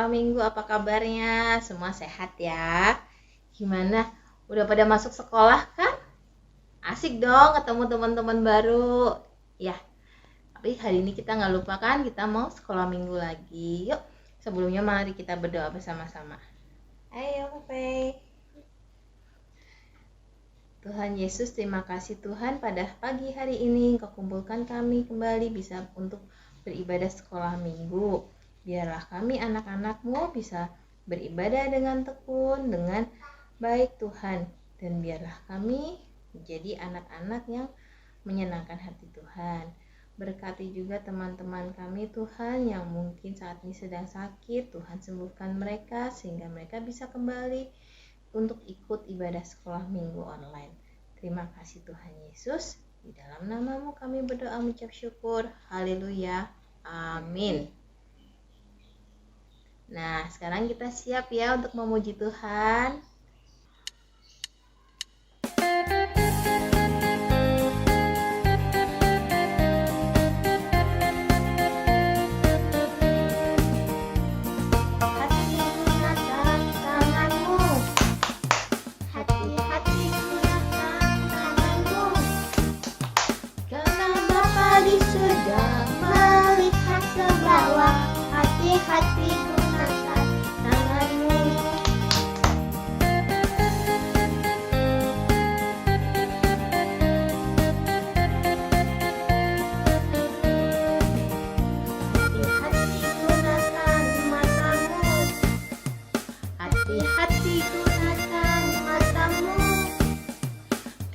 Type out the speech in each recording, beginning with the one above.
sekolah minggu, apa kabarnya? Semua sehat ya? Gimana? Udah pada masuk sekolah kan? Asik dong ketemu teman-teman baru. Ya, tapi hari ini kita nggak lupa kan, kita mau sekolah minggu lagi. Yuk, sebelumnya mari kita berdoa bersama-sama. Ayo, Pepe. Tuhan Yesus, terima kasih Tuhan, pada pagi hari ini Engkau kumpulkan kami kembali bisa untuk beribadah sekolah minggu. Biarlah kami anak-anak-Mu bisa beribadah dengan tekun, dengan baik Tuhan. Dan biarlah kami menjadi anak-anak yang menyenangkan hati Tuhan. Berkati juga teman-teman kami Tuhan yang mungkin saat ini sedang sakit. Tuhan sembuhkan mereka sehingga mereka bisa kembali untuk ikut ibadah sekolah minggu online. Terima kasih Tuhan Yesus. Di dalam nama-Mu kami berdoa mengucap syukur. Haleluya. Amin. Nah, sekarang kita siap ya untuk memuji Tuhan. Hati gunakan tanganmu. Hati-hati gunakan matamu. Hati-hati gunakan matamu.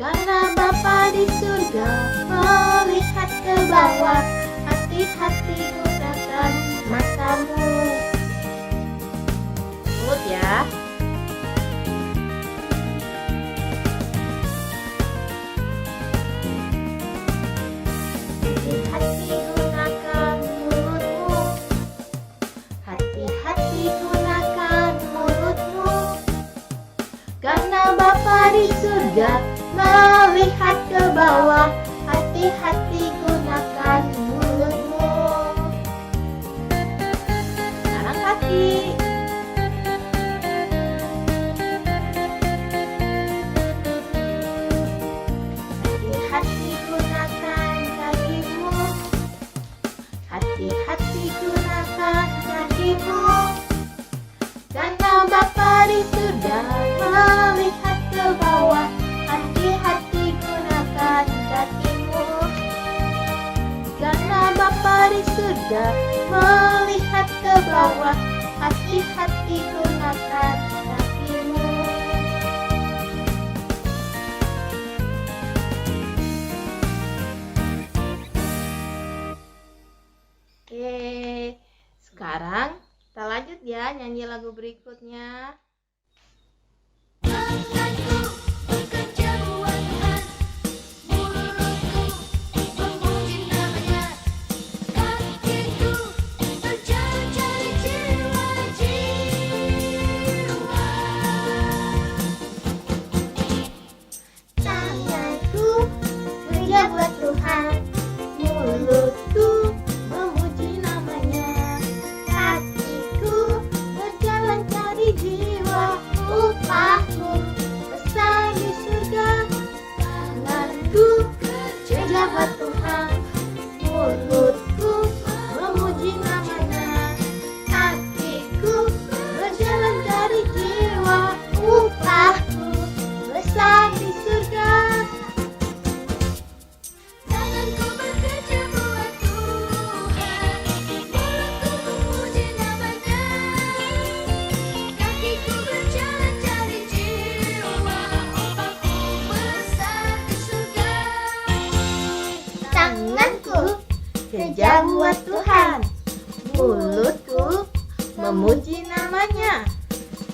Karena Bapa di surga melihat ke bawah. Hati-hati gunakan matamu. Mulut ya. Hati-hati gunakan mulutmu. Hati-hati gunakan mulutmu. Karena Bapa di surga melihat ke bawah. Hati-hati gunakan mulutmu. Sekarang kaki. Hati-hati gunakan kakimu. Hati-hati gunakan kakimu. Karena Bapa di surga melihat ke bawah. Hati-hati gunakan kakimu. Karena Bapa di surga melihat ke bawah. Hati-hati gunakan kakimu. Oke, sekarang kita lanjut ya nyanyi lagu berikutnya. Tanganku bekerja buat Tuhan, mulutku memuji namanya, kakiku berjalan cari jiwa-jiwa. Tanganku kerja buat Tuhan, mulutku memuji namanya, kakiku berjalan cari jiwa. Upahku besar di surga. Tanganku kerja buat Tuhan, mulutku memuji namanya, kakiku berjalan cari jiwa. Upahku besar di surga. Tanganku bekerja buat Tuhan, mulutku memuji namanya, kakiku berjalan cari jiwa. Upahku besar di surga. Tanganku kerja buat Tuhan, mulutku memuji namanya,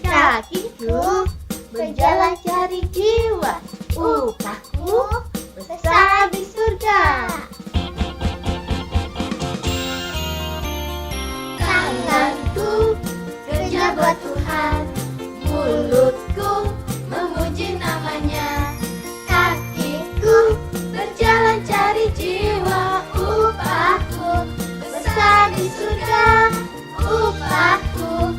kakiku berjalan cari jiwa. Upahku besar di surga. Tanganku kerja buat Tuhan, mulutku memuji namanya, kakiku berjalan cari jiwa. Upahku besar di surga. Upahku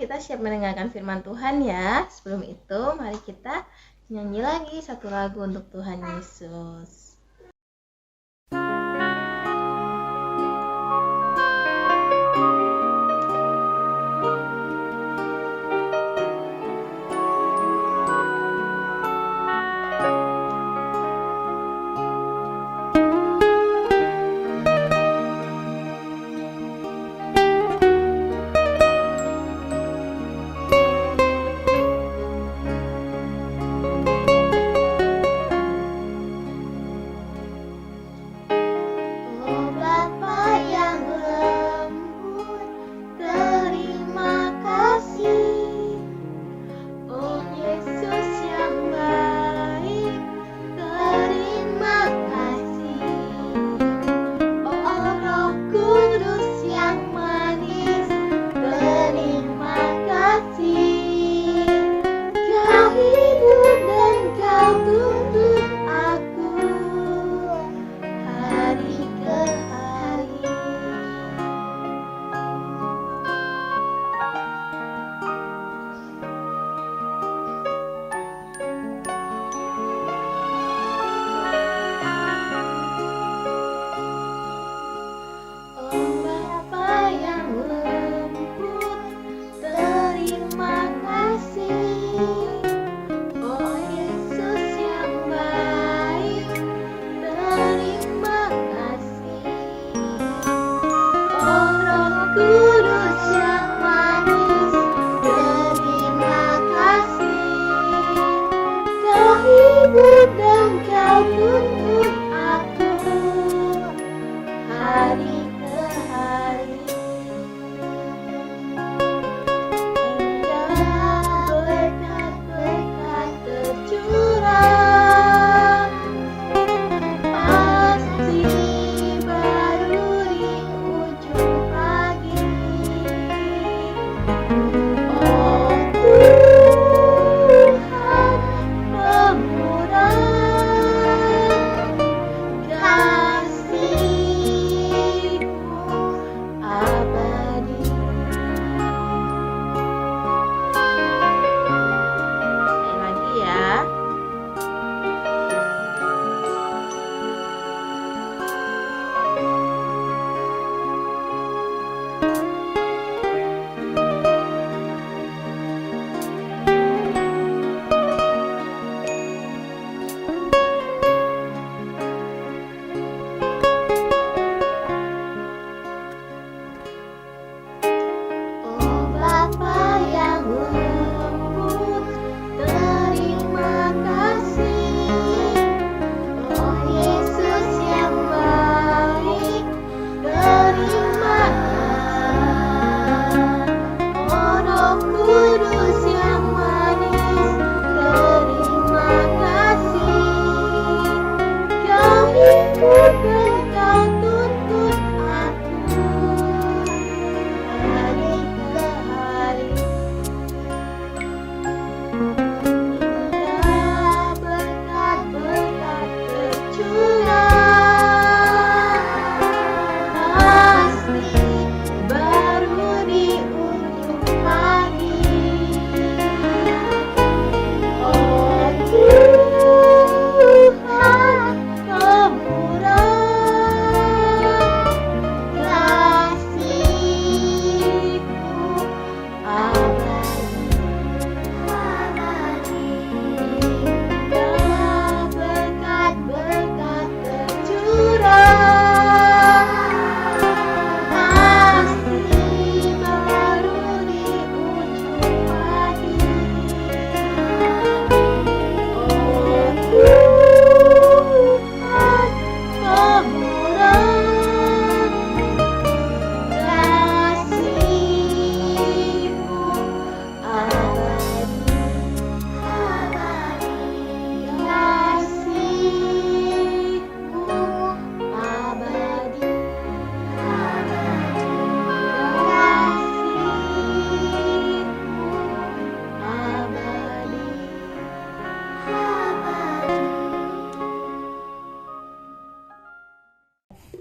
kita siap mendengarkan firman Tuhan ya. Sebelum itu, mari kita nyanyi lagi satu lagu untuk Tuhan Yesus.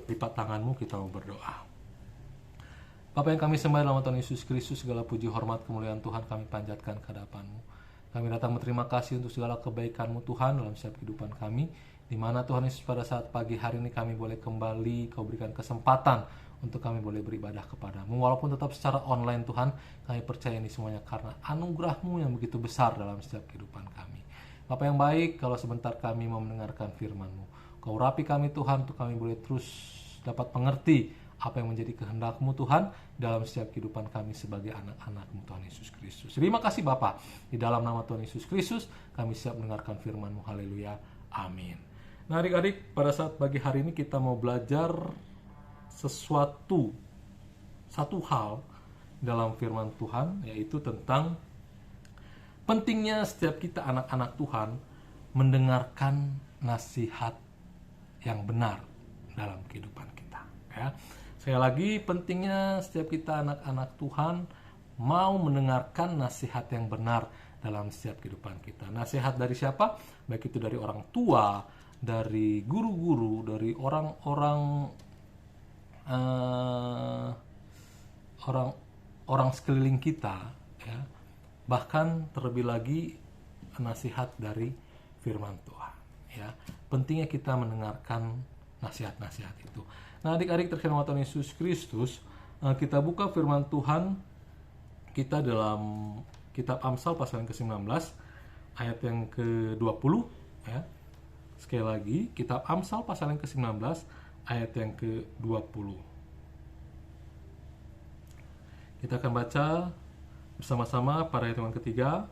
Lipat tanganmu, kita mau berdoa. Bapa yang kami sembah dalam Tuhan Yesus Kristus, segala puji, hormat, kemuliaan Tuhan kami panjatkan ke hadapan-Mu. Kami datang berterima kasih untuk segala kebaikan-Mu Tuhan dalam setiap kehidupan kami, di mana Tuhan Yesus pada saat pagi hari ini kami boleh kembali, Kau berikan kesempatan untuk kami boleh beribadah kepada-Mu. Walaupun tetap secara online Tuhan, kami percaya ini semuanya karena anugerah-Mu yang begitu besar dalam setiap kehidupan kami. Bapa yang baik, kalau sebentar kami mau mendengarkan firman-Mu, Kau urapi kami Tuhan, untuk kami boleh terus dapat mengerti apa yang menjadi kehendak-Mu Tuhan dalam setiap kehidupan kami sebagai anak-anak-Mu Tuhan Yesus Kristus. Terima kasih Bapa, di dalam nama Tuhan Yesus Kristus kami siap mendengarkan firman-Mu. Haleluya, amin. Nah adik-adik, pada saat pagi hari ini kita mau belajar satu hal dalam firman Tuhan, yaitu tentang pentingnya setiap kita anak-anak Tuhan mendengarkan nasihat yang benar dalam kehidupan kita, ya. Sekali lagi, pentingnya setiap kita anak-anak Tuhan mau mendengarkan nasihat yang benar dalam setiap kehidupan kita. Nasihat dari siapa? Baik itu dari orang tua, dari guru-guru, dari orang-orang orang sekeliling kita, ya. Bahkan terlebih lagi nasihat dari firman Tuhan, ya. Pentingnya kita mendengarkan nasihat-nasihat itu. Nah adik-adik terkasih Tuhan Yesus Kristus, kita buka firman Tuhan kita dalam kitab Amsal pasal yang ke-19 ayat yang ke-20, ya. Sekali lagi, kitab Amsal pasal yang ke-19 ayat yang ke-20. Kita akan baca bersama-sama pada ayat yang ketiga.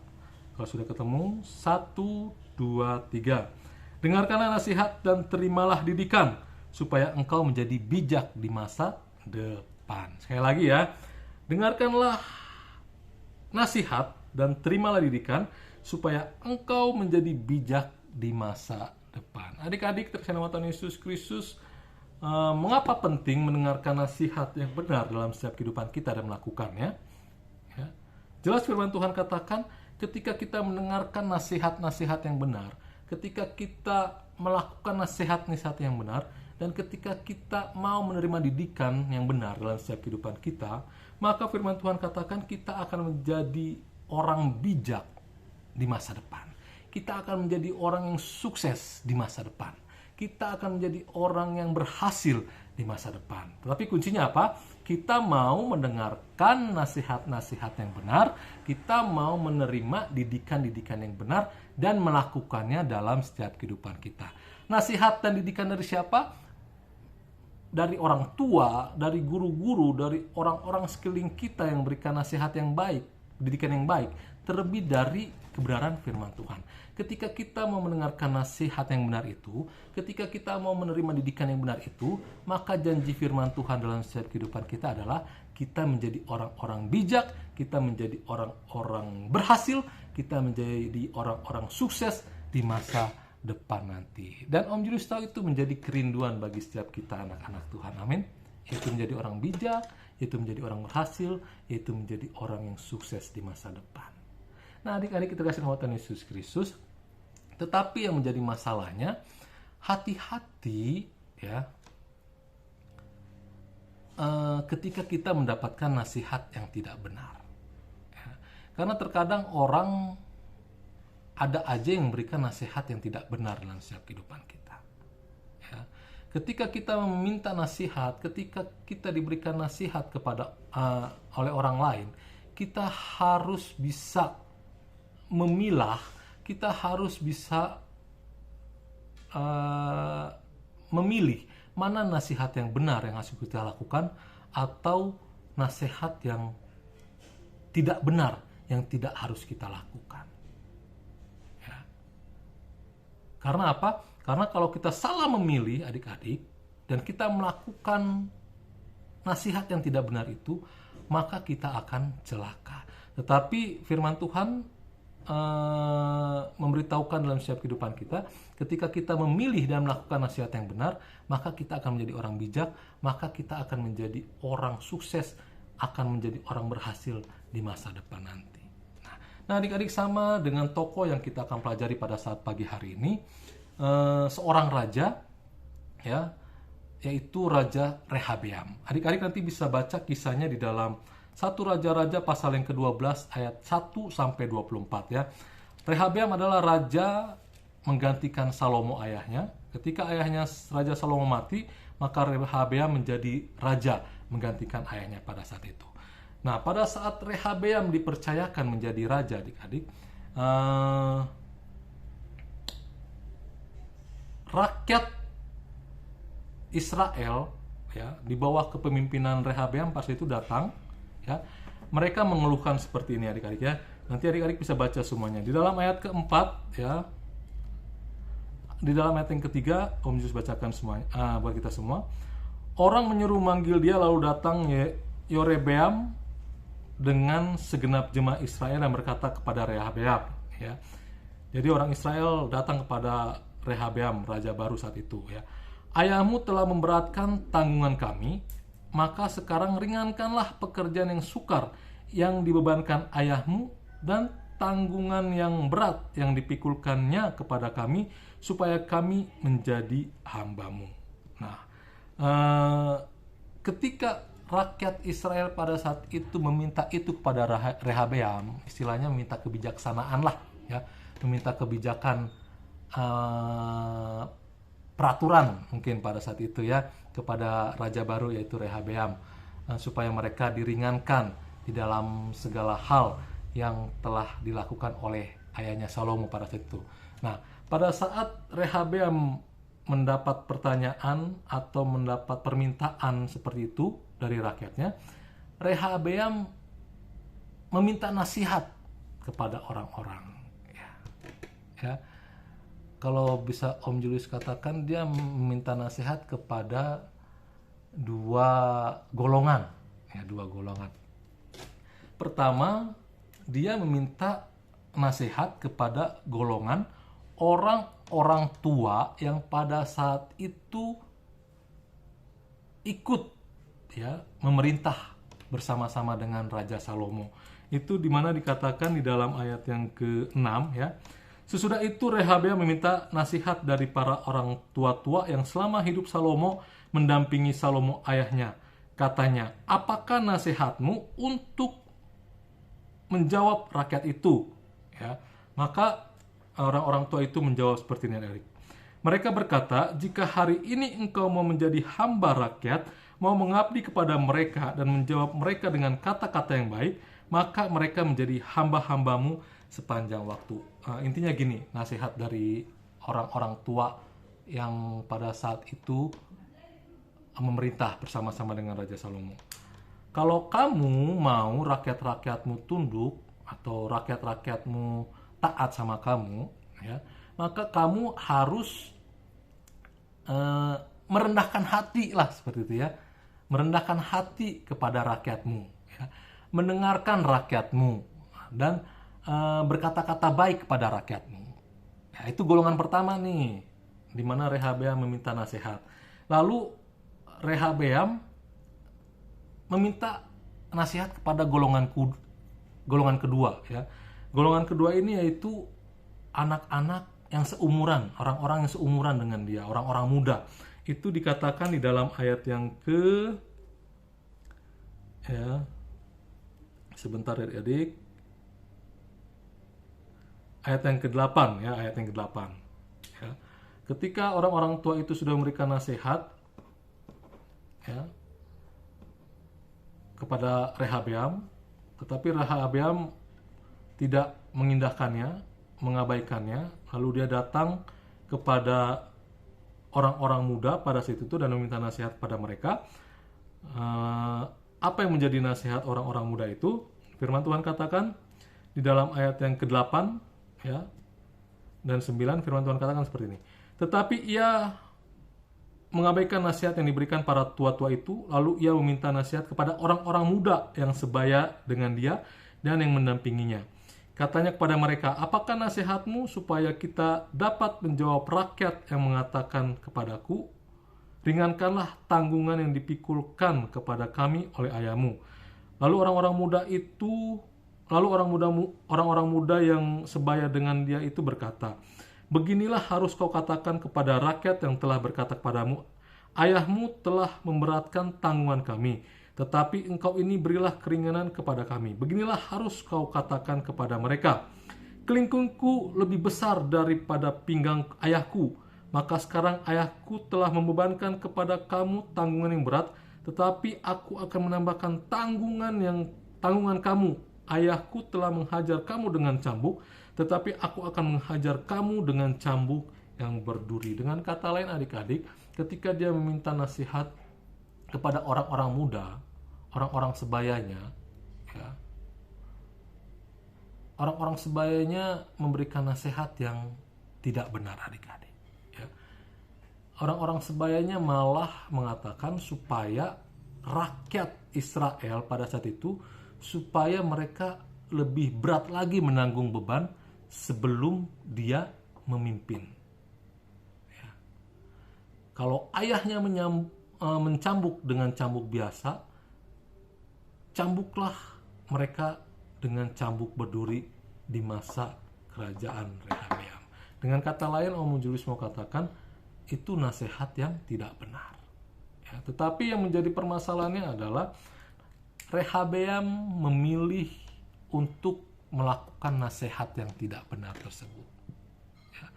Kalau sudah ketemu, 1, 2, 3. Dengarkanlah nasihat dan terimalah didikan, supaya engkau menjadi bijak di masa depan. Sekali lagi ya, dengarkanlah nasihat dan terimalah didikan, supaya engkau menjadi bijak di masa depan. Adik-adik terkasih Tuhan Yesus Kristus, mengapa penting mendengarkan nasihat yang benar dalam setiap kehidupan kita dan melakukannya? Ya. Jelas firman Tuhan katakan, ketika kita mendengarkan nasihat-nasihat yang benar, ketika kita melakukan nasihat-nasihat yang benar, dan ketika kita mau menerima didikan yang benar dalam setiap kehidupan kita, maka firman Tuhan katakan kita akan menjadi orang bijak di masa depan. Kita akan menjadi orang yang sukses di masa depan. Kita akan menjadi orang yang berhasil di masa depan. Tetapi kuncinya apa? Kita mau mendengarkan nasihat-nasihat yang benar, kita mau menerima didikan-didikan yang benar, dan melakukannya dalam setiap kehidupan kita. Nasihat dan didikan dari siapa? Dari orang tua, dari guru-guru, dari orang-orang sekeliling kita yang berikan nasihat yang baik, didikan yang baik, terlebih dari kebenaran firman Tuhan. Ketika kita mau mendengarkan nasihat yang benar itu, ketika kita mau menerima didikan yang benar itu, maka janji firman Tuhan dalam setiap kehidupan kita adalah kita menjadi orang-orang bijak, kita menjadi orang-orang berhasil, kita menjadi orang-orang sukses di masa depan nanti. Dan Om Julius tahu itu menjadi kerinduan bagi setiap kita anak-anak Tuhan. Amin. Yaitu menjadi orang bijak, yaitu menjadi orang berhasil, yaitu menjadi orang yang sukses di masa depan. Nah adik-adik kita kasih nama Tuhan Yesus Kristus. Tetapi yang menjadi masalahnya, hati-hati ya, ketika kita mendapatkan nasihat yang tidak benar, ya. Karena terkadang orang ada aja yang memberikan nasihat yang tidak benar dalam setiap kehidupan kita, ya. Ketika kita meminta nasihat, ketika kita diberikan nasihat kepada oleh orang lain, kita harus bisa memilah, kita harus bisa memilih mana nasihat yang benar yang harus kita lakukan, atau nasihat yang tidak benar yang tidak harus kita lakukan. Ya. Karena apa? Karena kalau kita salah memilih adik-adik, dan kita melakukan nasihat yang tidak benar itu, maka kita akan celaka. Tetapi firman Tuhan memberitahukan dalam setiap kehidupan kita, ketika kita memilih dan melakukan nasihat yang benar, maka kita akan menjadi orang bijak, maka kita akan menjadi orang sukses, akan menjadi orang berhasil di masa depan nanti. Nah adik-adik, sama dengan tokoh yang kita akan pelajari pada saat pagi hari ini, seorang raja ya, yaitu Raja Rehabeam. Adik-adik nanti bisa baca kisahnya di dalam 1 Raja-Raja pasal yang ke-12 ayat 1 sampai 24 ya. Rehabeam adalah raja menggantikan Salomo ayahnya. Ketika ayahnya Raja Salomo mati, maka Rehabeam menjadi raja menggantikan ayahnya pada saat itu. Nah, pada saat Rehabeam dipercayakan menjadi raja, adik-adik, rakyat Israel ya di bawah kepemimpinan Rehabeam pas itu datang ya. Mereka mengeluhkan seperti ini adik-adik ya. Nanti adik-adik bisa baca semuanya. Di dalam ayat keempat ya. Di dalam ayat yang ketiga, Om Jus bacakan semuanya buat kita semua. Orang menyuruh manggil dia, lalu datang Yerobeam dengan segenap jemaah Israel dan berkata kepada Rehabeam ya. Jadi orang Israel datang kepada Rehabeam, raja baru saat itu ya. Ayahmu telah memberatkan tanggungan kami, maka sekarang ringankanlah pekerjaan yang sukar yang dibebankan ayahmu dan tanggungan yang berat yang dipikulkannya kepada kami, supaya kami menjadi hambamu. Nah, ketika rakyat Israel pada saat itu meminta itu kepada Rehabeam, istilahnya meminta kebijaksanaan lah ya, meminta kebijakan peraturan mungkin pada saat itu ya kepada raja baru yaitu Rehabeam, supaya mereka diringankan di dalam segala hal yang telah dilakukan oleh ayahnya Salomo pada saat itu. Nah, pada saat Rehabeam mendapat pertanyaan atau mendapat permintaan seperti itu dari rakyatnya, Rehabeam meminta nasihat kepada orang-orang ya. Kalau bisa Om Julius katakan, dia meminta nasihat kepada dua golongan. Pertama, dia meminta nasihat kepada golongan orang-orang tua yang pada saat itu ikut ya memerintah bersama-sama dengan Raja Salomo. Itu dimana dikatakan di dalam ayat yang ke-6 ya. Sesudah itu Rehabeam meminta nasihat dari para orang tua-tua yang selama hidup Salomo mendampingi Salomo ayahnya. Katanya, apakah nasihatmu untuk menjawab rakyat itu? Ya, maka orang-orang tua itu menjawab seperti ini, Erik. Mereka berkata, jika hari ini engkau mau menjadi hamba rakyat, mau mengabdi kepada mereka dan menjawab mereka dengan kata-kata yang baik, maka mereka menjadi hamba-hambamu sepanjang waktu. Intinya gini, nasihat dari orang-orang tua yang pada saat itu memerintah bersama-sama dengan Raja Salomo. Kalau kamu mau rakyat-rakyatmu tunduk atau rakyat-rakyatmu taat sama kamu, ya, maka kamu harus merendahkan hati lah seperti itu ya, merendahkan hati kepada rakyatmu, ya, mendengarkan rakyatmu dan berkata-kata baik kepada rakyatmu. Ya, itu golongan pertama nih, di mana Rehabeam meminta nasihat. Lalu Rehabeam meminta nasihat kepada golongan kedua. Ya. Golongan kedua ini yaitu anak-anak yang seumuran, orang-orang yang seumuran dengan dia, orang-orang muda. Itu dikatakan di dalam ayat yang sebentar adik-adik. Ayat yang ke-8 ya, ayat yang ke-8. Ya. Ketika orang-orang tua itu sudah memberikan nasihat ya, kepada Rehabeam, tetapi Rehabeam tidak mengindahkannya, mengabaikannya, lalu dia datang kepada orang-orang muda pada saat itu dan meminta nasihat kepada mereka. Apa yang menjadi nasihat orang-orang muda itu? Firman Tuhan katakan di dalam ayat yang ke-8 ya, dan 9, firman Tuhan katakan seperti ini. Tetapi ia mengabaikan nasihat yang diberikan para tua-tua itu, lalu ia meminta nasihat kepada orang-orang muda yang sebaya dengan dia dan yang mendampinginya. Katanya kepada mereka, apakah nasihatmu supaya kita dapat menjawab rakyat yang mengatakan kepadaku, ringankanlah tanggungan yang dipikulkan kepada kami oleh ayahmu. Lalu orang-orang muda yang sebaya dengan dia itu berkata, beginilah harus kau katakan kepada rakyat yang telah berkata kepadamu, Ayahmu telah memberatkan tanggungan kami, tetapi engkau ini berilah keringanan kepada kami. Beginilah harus kau katakan kepada mereka, kelingkingku lebih besar daripada pinggang ayahku. Maka sekarang ayahku telah membebankan kepada kamu tanggungan yang berat, tetapi aku akan menambahkan tanggungan kamu. Ayahku telah menghajar kamu dengan cambuk, tetapi aku akan menghajar kamu dengan cambuk yang berduri. Dengan kata lain adik-adik, ketika dia meminta nasihat kepada orang-orang muda, orang-orang sebayanya, ya, orang-orang sebayanya memberikan nasihat yang tidak benar adik-adik. Ya. Orang-orang sebayanya malah mengatakan supaya rakyat Israel pada saat itu, supaya mereka lebih berat lagi menanggung beban sebelum dia memimpin. Ya. Kalau ayahnya mencambuk dengan cambuk biasa, cambuklah mereka dengan cambuk berduri di masa kerajaan Rehabeam. Dengan kata lain, Om Julius mau katakan, itu nasihat yang tidak benar. Ya, tetapi yang menjadi permasalahannya adalah Rehabeam memilih untuk melakukan nasihat yang tidak benar tersebut. Ya,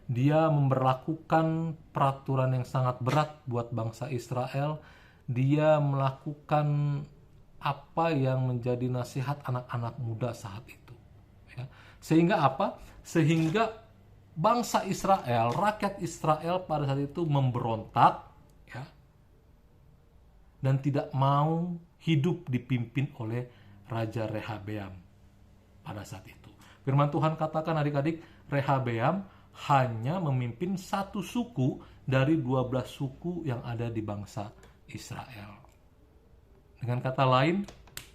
dia memberlakukan peraturan yang sangat berat buat bangsa Israel. Dia melakukan apa yang menjadi nasihat anak-anak muda saat itu. Ya. Sehingga apa? Sehingga bangsa Israel, rakyat Israel pada saat itu memberontak, ya, dan tidak mau hidup dipimpin oleh Raja Rehabeam pada saat itu. Firman Tuhan katakan adik-adik, Rehabeam hanya memimpin satu suku dari 12 suku yang ada di bangsa Israel. Dengan kata lain,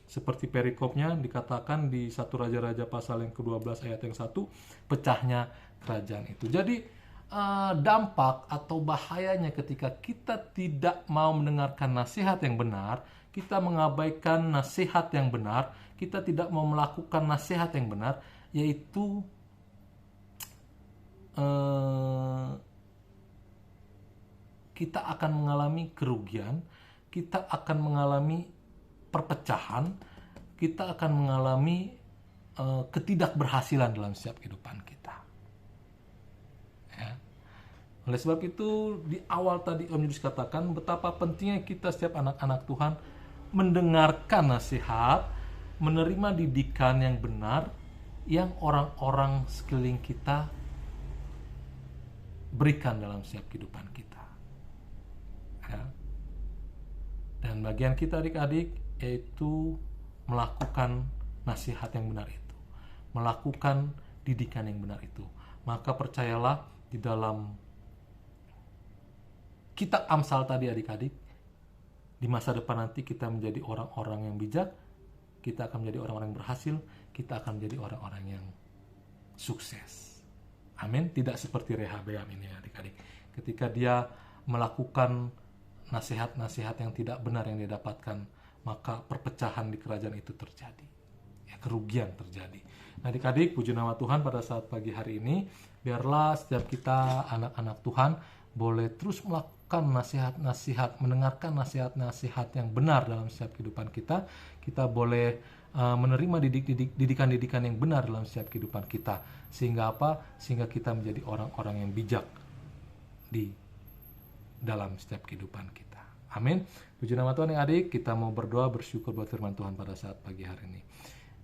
seperti perikopnya dikatakan di 1 Raja-Raja pasal yang ke-12 ayat yang 1, pecahnya kerajaan itu. Jadi dampak atau bahayanya ketika kita tidak mau mendengarkan nasihat yang benar, kita mengabaikan nasihat yang benar, kita tidak mau melakukan nasihat yang benar, yaitu kita akan mengalami kerugian, kita akan mengalami perpecahan, kita akan mengalami ketidakberhasilan dalam setiap kehidupan kita. Ya. Oleh sebab itu, di awal tadi Om Yudis katakan betapa pentingnya kita setiap anak-anak Tuhan mendengarkan nasihat, menerima didikan yang benar yang orang-orang sekeliling kita berikan dalam setiap kehidupan kita. Ya. Dan bagian kita adik-adik yaitu melakukan nasihat yang benar itu, melakukan didikan yang benar itu. Maka percayalah, di dalam kitab Amsal tadi adik-adik, di masa depan nanti kita menjadi orang-orang yang bijak, kita akan menjadi orang-orang yang berhasil, kita akan menjadi orang-orang yang sukses. Amin. Tidak seperti Rehabeam ini adik-adik, ketika dia melakukan nasihat-nasihat yang tidak benar yang dia dapatkan, maka perpecahan di kerajaan itu terjadi, ya, kerugian terjadi. Nah adik-adik, puji nama Tuhan, pada saat pagi hari ini biarlah setiap kita anak-anak Tuhan boleh terus melakukan nasihat-nasihat, mendengarkan nasihat-nasihat yang benar dalam setiap kehidupan kita. Kita boleh menerima didikan-didikan yang benar dalam setiap kehidupan kita, sehingga apa? Sehingga kita menjadi orang-orang yang bijak di dalam setiap kehidupan kita. Amin. Puji nama Tuhan yang adik, kita mau berdoa bersyukur buat firman Tuhan pada saat pagi hari ini.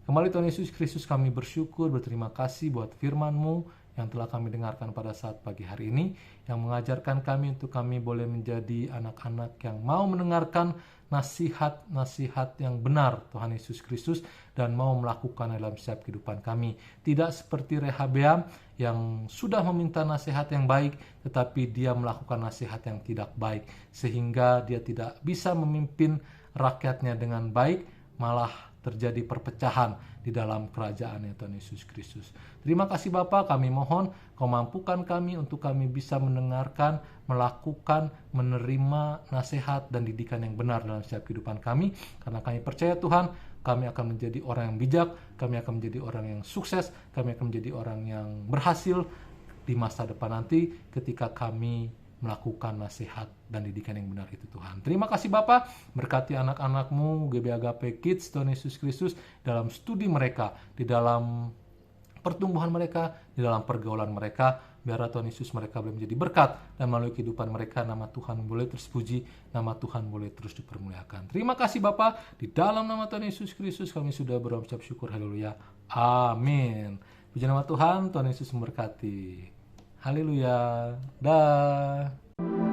Kembali Tuhan Yesus Kristus, kami bersyukur, berterima kasih buat firman-Mu yang telah kami dengarkan pada saat pagi hari ini, yang mengajarkan kami untuk kami boleh menjadi anak-anak yang mau mendengarkan nasihat-nasihat yang benar Tuhan Yesus Kristus dan mau melakukan dalam setiap kehidupan kami. Tidak seperti Rehabeam yang sudah meminta nasihat yang baik, tetapi dia melakukan nasihat yang tidak baik, sehingga dia tidak bisa memimpin rakyatnya dengan baik, malah terjadi perpecahan di dalam kerajaan Tuhan Yesus Kristus. Terima kasih Bapa, kami mohon Kau mampukan kami untuk kami bisa mendengarkan, melakukan, menerima nasihat dan didikan yang benar dalam setiap kehidupan kami, karena kami percaya Tuhan, kami akan menjadi orang yang bijak, kami akan menjadi orang yang sukses, kami akan menjadi orang yang berhasil di masa depan nanti ketika kami melakukan nasihat dan didikan yang benar itu Tuhan. Terima kasih Bapa, berkati anak-anak-Mu GB Agape Kids Tuhan Yesus Kristus dalam studi mereka, di dalam pertumbuhan mereka, di dalam pergaulan mereka. Biar Tuhan Yesus mereka boleh menjadi berkat, dan melalui kehidupan mereka nama Tuhan boleh terus puji, nama Tuhan boleh terus dipermuliakan. Terima kasih Bapa, di dalam nama Tuhan Yesus Kristus kami sudah berucap syukur. Haleluya. Amin. Puji nama Tuhan, Tuhan Yesus memberkati. Haleluya. Dah.